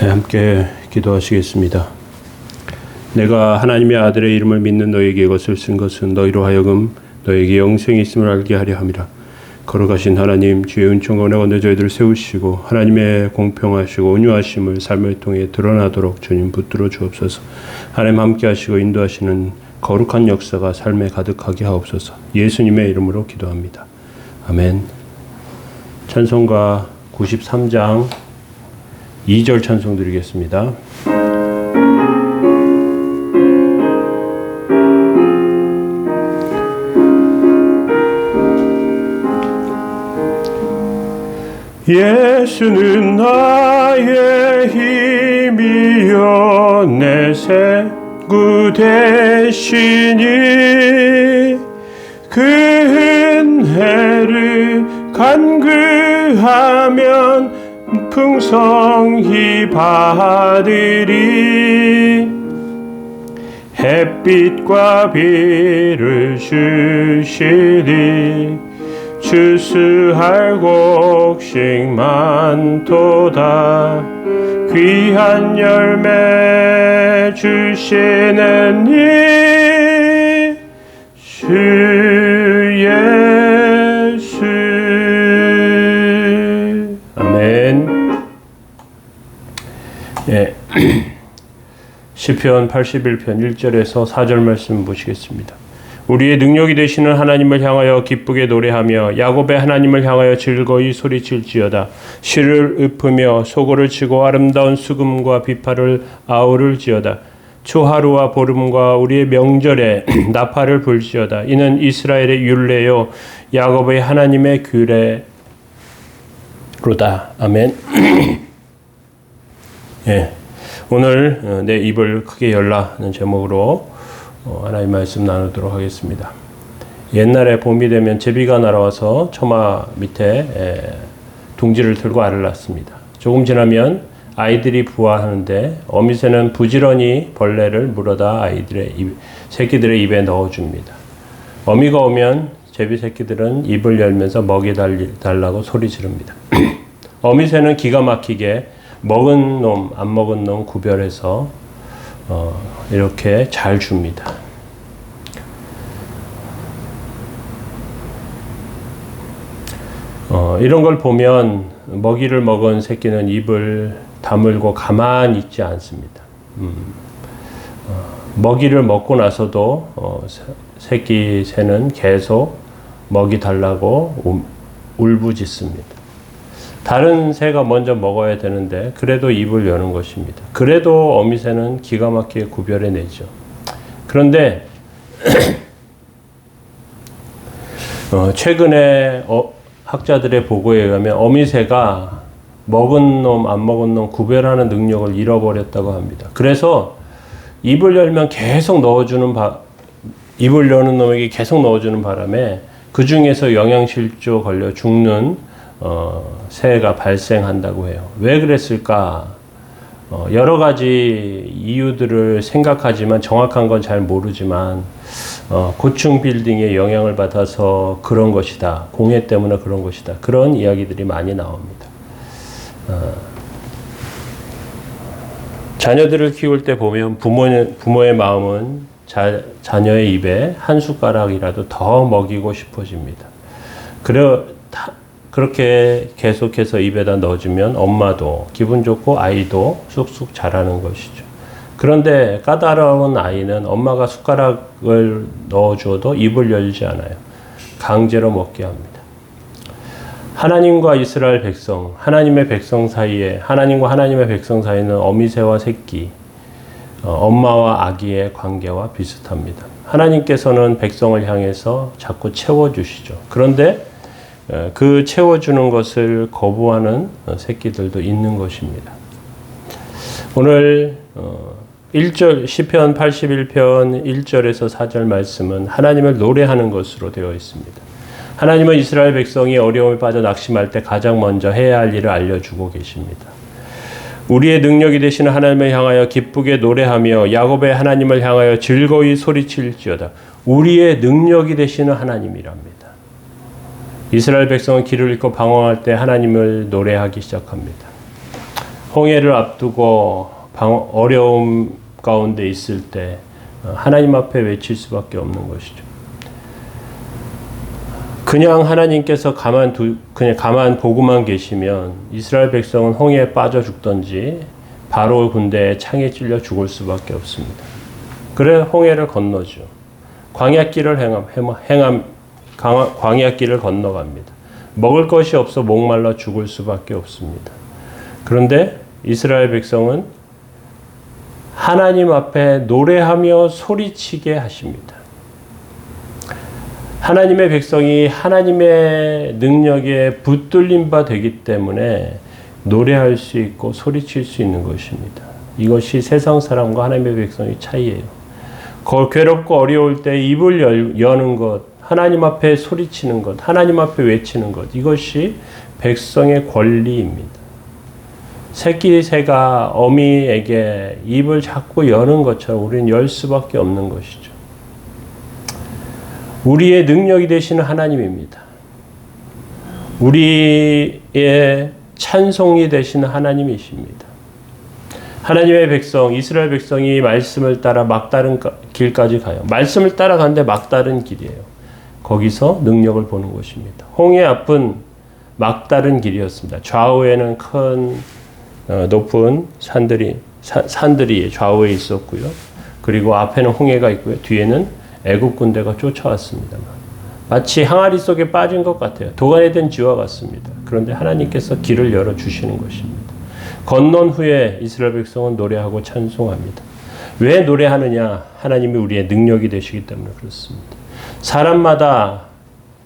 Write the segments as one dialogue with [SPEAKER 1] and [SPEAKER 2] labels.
[SPEAKER 1] 네, 함께 기도하시겠습니다. 내가 하나님의 아들의 이름을 믿는 너에게 이것을 쓴 것은 너희로 하여금 너에게 영생이 있음을 알게 하려 함이라. 걸어가신 하나님, 주의 은총과 은혜 가운데 저희들을 세우시고 하나님의 공평하시고 온유하심을 삶을 통해 드러나도록 주님 붙들어 주옵소서. 하나님 함께 하시고 인도하시는 거룩한 역사가 삶에 가득하게 하옵소서. 예수님의 이름으로 기도합니다. 아멘. 찬송가 93장 2절 찬송 드리겠습니다. 예수는 나의 힘이여 내 생구 되시니 그 은혜를 간구하면 풍성히 받으리. 햇빛과 비를 주시리 추수할 곡식 많도다. 귀한 열매 주시는 이 주 예수. 아멘. 예. 시편 81편 1절에서 4절 말씀 보시겠습니다. 우리의 능력이 되시는 하나님을 향하여 기쁘게 노래하며 야곱의 하나님을 향하여 즐거이 소리칠지어다. 시를 읊으며 소고를 치고 아름다운 수금과 비파를 아우를지어다. 초하루와 보름과 우리의 명절에 나팔을 불지어다. 이는 이스라엘의 율례요 야곱의 하나님의 규례로다. 아멘. 예. 오늘 내 입을 크게 열라는 제목으로 하나님 말씀 나누도록 하겠습니다. 옛날에 봄이 되면 제비가 날아와서 처마 밑에 둥지를 들고 알을 낳습니다. 조금 지나면 아이들이 부화하는데 어미새는 부지런히 벌레를 물어다 새끼들의 입에 넣어줍니다. 어미가 오면 제비 새끼들은 입을 열면서 먹이 달라고 소리 지릅니다. 어미새는 기가 막히게 먹은 놈, 안 먹은 놈 구별해서 이렇게 잘 줍니다. 이런 걸 보면 먹이를 먹은 새끼는 입을 다물고 가만히 있지 않습니다. 먹이를 먹고 나서도 새끼 새는 계속 먹이 달라고 울부짖습니다. 다른 새가 먼저 먹어야 되는데 그래도 입을 여는 것입니다. 그래도 어미새는 기가 막히게 구별해내죠. 그런데 최근에 학자들의 보고에 의하면 어미새가 먹은 놈, 안 먹은 놈 구별하는 능력을 잃어버렸다고 합니다. 그래서 입을 열면 계속 입을 여는 놈에게 계속 넣어주는 바람에 그 중에서 영양실조 걸려 죽는 새가 발생한다고 해요. 왜 그랬을까? 여러 가지 이유들을 생각하지만 정확한 건 잘 모르지만 고층 빌딩에 영향을 받아서 그런 것이다. 공해 때문에 그런 것이다. 그런 이야기들이 많이 나옵니다. 자녀들을 키울 때 보면 부모의 마음은 자녀의 입에 한 숟가락이라도 더 먹이고 싶어집니다. 그렇게 계속해서 입에다 넣어주면 엄마도 기분 좋고 아이도 쑥쑥 자라는 것이죠. 그런데 까다로운 아이는 엄마가 숟가락을 넣어줘도 입을 열지 않아요. 강제로 먹게 합니다. 하나님과 이스라엘 백성, 하나님의 백성 사이에, 하나님과 하나님의 백성 사이는 어미새와 새끼, 엄마와 아기의 관계와 비슷합니다. 하나님께서는 백성을 향해서 자꾸 채워주시죠. 그런데 그 채워주는 것을 거부하는 새끼들도 있는 것입니다. 오늘 1절 시편 81편 1절에서 4절 말씀은 하나님을 노래하는 것으로 되어 있습니다. 하나님은 이스라엘 백성이 어려움에 빠져 낙심할 때 가장 먼저 해야 할 일을 알려주고 계십니다. 우리의 능력이 되시는 하나님을 향하여 기쁘게 노래하며 야곱의 하나님을 향하여 즐거이 소리칠지어다. 우리의 능력이 되시는 하나님이랍니다. 이스라엘 백성은 길을 잃고 방황할 때 하나님을 노래하기 시작합니다. 홍해를 앞두고 어려움 가운데 있을 때 하나님 앞에 외칠 수밖에 없는 것이죠. 그냥 하나님께서 그냥 가만 보고만 계시면 이스라엘 백성은 홍해에 빠져 죽던지 바로 군대에 창에 찔려 죽을 수밖에 없습니다. 그래 홍해를 건너죠. 광야길을 광야길을 건너갑니다. 먹을 것이 없어 목말라 죽을 수밖에 없습니다. 그런데 이스라엘 백성은 하나님 앞에 노래하며 소리치게 하십니다. 하나님의 백성이 하나님의 능력에 붙들린 바 되기 때문에 노래할 수 있고 소리칠 수 있는 것입니다. 이것이 세상 사람과 하나님의 백성의 차이예요. 괴롭고 어려울 때 입을 여는 것, 하나님 앞에 소리치는 것, 하나님 앞에 외치는 것, 이것이 백성의 권리입니다. 새가 어미에게 입을 자꾸 여는 것처럼 우리는 열 수밖에 없는 것이죠. 우리의 능력이 되시는 하나님입니다. 우리의 찬송이 되시는 하나님이십니다. 하나님의 백성, 이스라엘 백성이 말씀을 따라 막다른 길까지 가요. 말씀을 따라가는데 막다른 길이에요. 거기서 능력을 보는 것입니다. 홍해 앞은 막다른 길이었습니다. 좌우에는 큰 높은 산들이 좌우에 있었고요. 그리고 앞에는 홍해가 있고요. 뒤에는 애굽 군대가 쫓아왔습니다만 마치 항아리 속에 빠진 것 같아요. 도간에 든 쥐와 같습니다. 그런데 하나님께서 길을 열어주시는 것입니다. 건넌 후에 이스라엘 백성은 노래하고 찬송합니다. 왜 노래하느냐? 하나님이 우리의 능력이 되시기 때문에 그렇습니다. 사람마다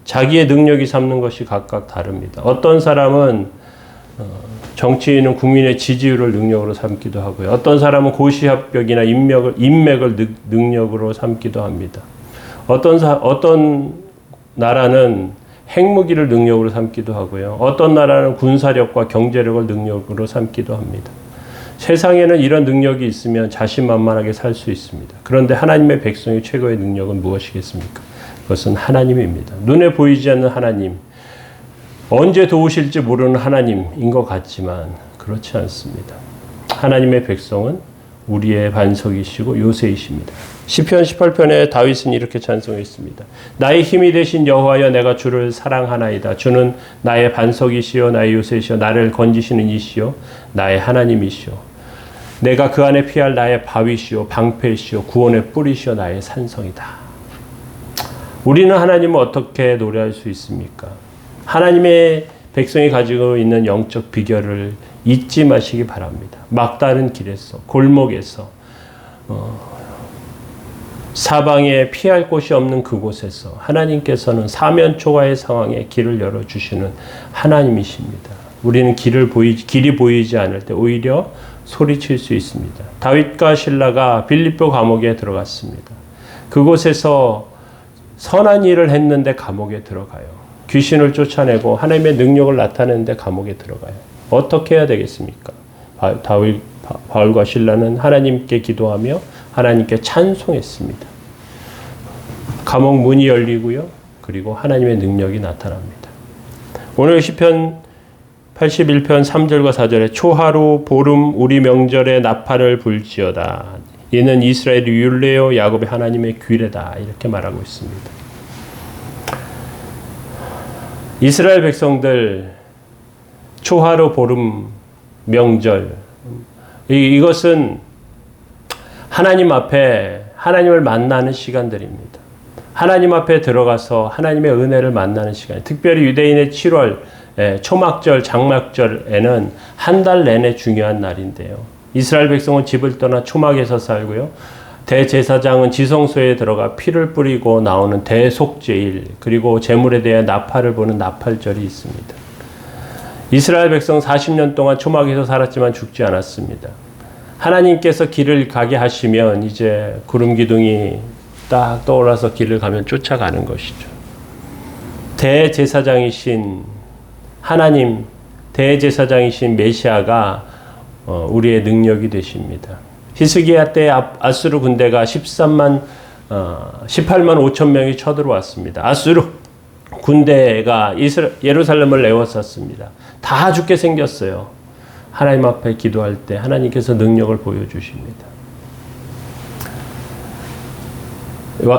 [SPEAKER 1] 자기의 능력이 삼는 것이 각각 다릅니다. 어떤 사람은 정치인은 국민의 지지율을 능력으로 삼기도 하고요. 어떤 사람은 고시합격이나 인맥을 능력으로 삼기도 합니다. 어떤 나라는 핵무기를 능력으로 삼기도 하고요. 어떤 나라는 군사력과 경제력을 능력으로 삼기도 합니다. 세상에는 이런 능력이 있으면 자신만만하게 살 수 있습니다. 그런데 하나님의 백성의 최고의 능력은 무엇이겠습니까? 그것은 하나님입니다. 눈에 보이지 않는 하나님, 언제 도우실지 모르는 하나님인 것 같지만 그렇지 않습니다. 하나님의 백성은 우리의 반석이시고 요새이십니다. 시편 18편에 다윗은 이렇게 찬송했습니다. 나의 힘이 되신 여호와여, 내가 주를 사랑하나이다. 주는 나의 반석이시요 나의 요새시요 나를 건지시는 이시요 나의 하나님이시요 내가 그 안에 피할 나의 바위시요 방패시요 구원의 뿌리시요 나의 산성이다. 우리는 하나님을 어떻게 노래할 수 있습니까? 하나님의 백성이 가지고 있는 영적 비결을 잊지 마시기 바랍니다. 막다른 길에서, 골목에서, 사방에 피할 곳이 없는 그곳에서 하나님께서는 사면초가의 상황에 길을 열어주시는 하나님이십니다. 우리는 길이 보이지 않을 때 오히려 소리칠 수 있습니다. 다윗과 실라가 빌립보 감옥에 들어갔습니다. 그곳에서 선한 일을 했는데 감옥에 들어가요. 귀신을 쫓아내고 하나님의 능력을 나타내는데 감옥에 들어가요. 어떻게 해야 되겠습니까? 바울과 실라는 하나님께 기도하며 하나님께 찬송했습니다. 감옥 문이 열리고요. 그리고 하나님의 능력이 나타납니다. 오늘 시편 81편 3절과 4절에 초하루 보름 우리 명절에 나팔을 불지어다. 이는 이스라엘의 율례요 야곱의 하나님의 규례다. 이렇게 말하고 있습니다. 이스라엘 백성들 초하루 보름 명절, 이것은 하나님 앞에 하나님을 만나는 시간들입니다. 하나님 앞에 들어가서 하나님의 은혜를 만나는 시간. 특별히 유대인의 7월 초막절, 장막절에는 한 달 내내 중요한 날인데요. 이스라엘 백성은 집을 떠나 초막에서 살고요. 대제사장은 지성소에 들어가 피를 뿌리고 나오는 대속죄일, 그리고 제물에 대해 나팔을 부는 나팔절이 있습니다. 이스라엘 백성 40년 동안 초막에서 살았지만 죽지 않았습니다. 하나님께서 길을 가게 하시면 이제 구름 기둥이 딱 떠올라서 길을 가면 쫓아가는 것이죠. 대제사장이신 하나님, 대제사장이신 메시아가 우리의 능력이 되십니다. 히스기야 때 아수르 군대가 18만 5천 명이 쳐들어왔습니다. 아수르 군대가 예루살렘을 에워쌌습니다. 다 죽게 생겼어요. 하나님 앞에 기도할 때 하나님께서 능력을 보여주십니다.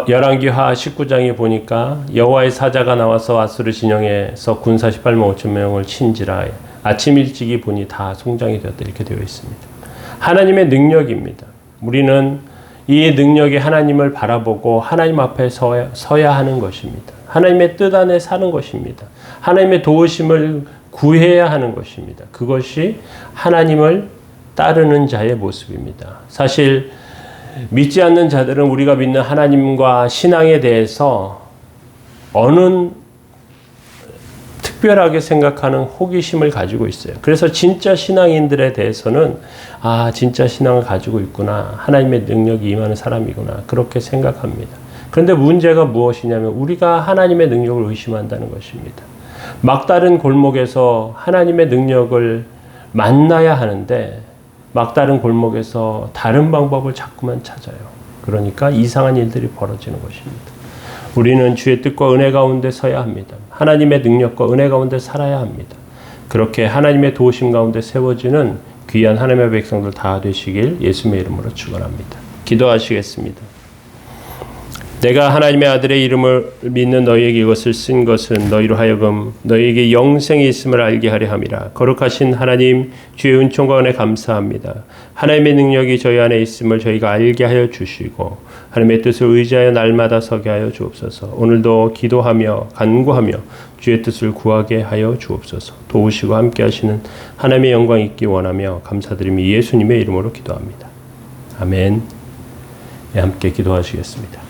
[SPEAKER 1] 열왕기하 19장에 보니까 여호와의 사자가 나와서 아수르 진영에서 군사 18만 5천 명을 친지라 아침 일찍이 보니 다 송장이 되었다 이렇게 되어 있습니다. 하나님의 능력입니다. 우리는 이 능력이 하나님을 바라보고 하나님 앞에 서야 하는 것입니다. 하나님의 뜻 안에 사는 것입니다. 하나님의 도우심을 구해야 하는 것입니다. 그것이 하나님을 따르는 자의 모습입니다. 사실 믿지 않는 자들은 우리가 믿는 하나님과 신앙에 대해서 어느 특별하게 생각하는 호기심을 가지고 있어요. 그래서 진짜 신앙인들에 대해서는 진짜 신앙을 가지고 있구나. 하나님의 능력이 임하는 사람이구나. 그렇게 생각합니다. 그런데 문제가 무엇이냐면 우리가 하나님의 능력을 의심한다는 것입니다. 막다른 골목에서 하나님의 능력을 만나야 하는데 막다른 골목에서 다른 방법을 자꾸만 찾아요. 그러니까 이상한 일들이 벌어지는 것입니다. 우리는 주의 뜻과 은혜 가운데 서야 합니다. 하나님의 능력과 은혜 가운데 살아야 합니다. 그렇게 하나님의 도우심 가운데 세워지는 귀한 하나님의 백성들 다 되시길 예수님의 이름으로 축원합니다. 기도하시겠습니다. 내가 하나님의 아들의 이름을 믿는 너희에게 이것을 쓴 것은 너희로 하여금 너희에게 영생이 있음을 알게 하려 함이라. 거룩하신 하나님, 주의 은총과 은혜 감사합니다. 하나님의 능력이 저희 안에 있음을 저희가 알게 하여 주시고 하나님의 뜻을 의지하여 날마다 서게 하여 주옵소서. 오늘도 기도하며 간구하며 주의 뜻을 구하게 하여 주옵소서. 도우시고 함께 하시는 하나님의 영광 있기 원하며 감사드리며 예수님의 이름으로 기도합니다. 아멘. 함께 기도하시겠습니다.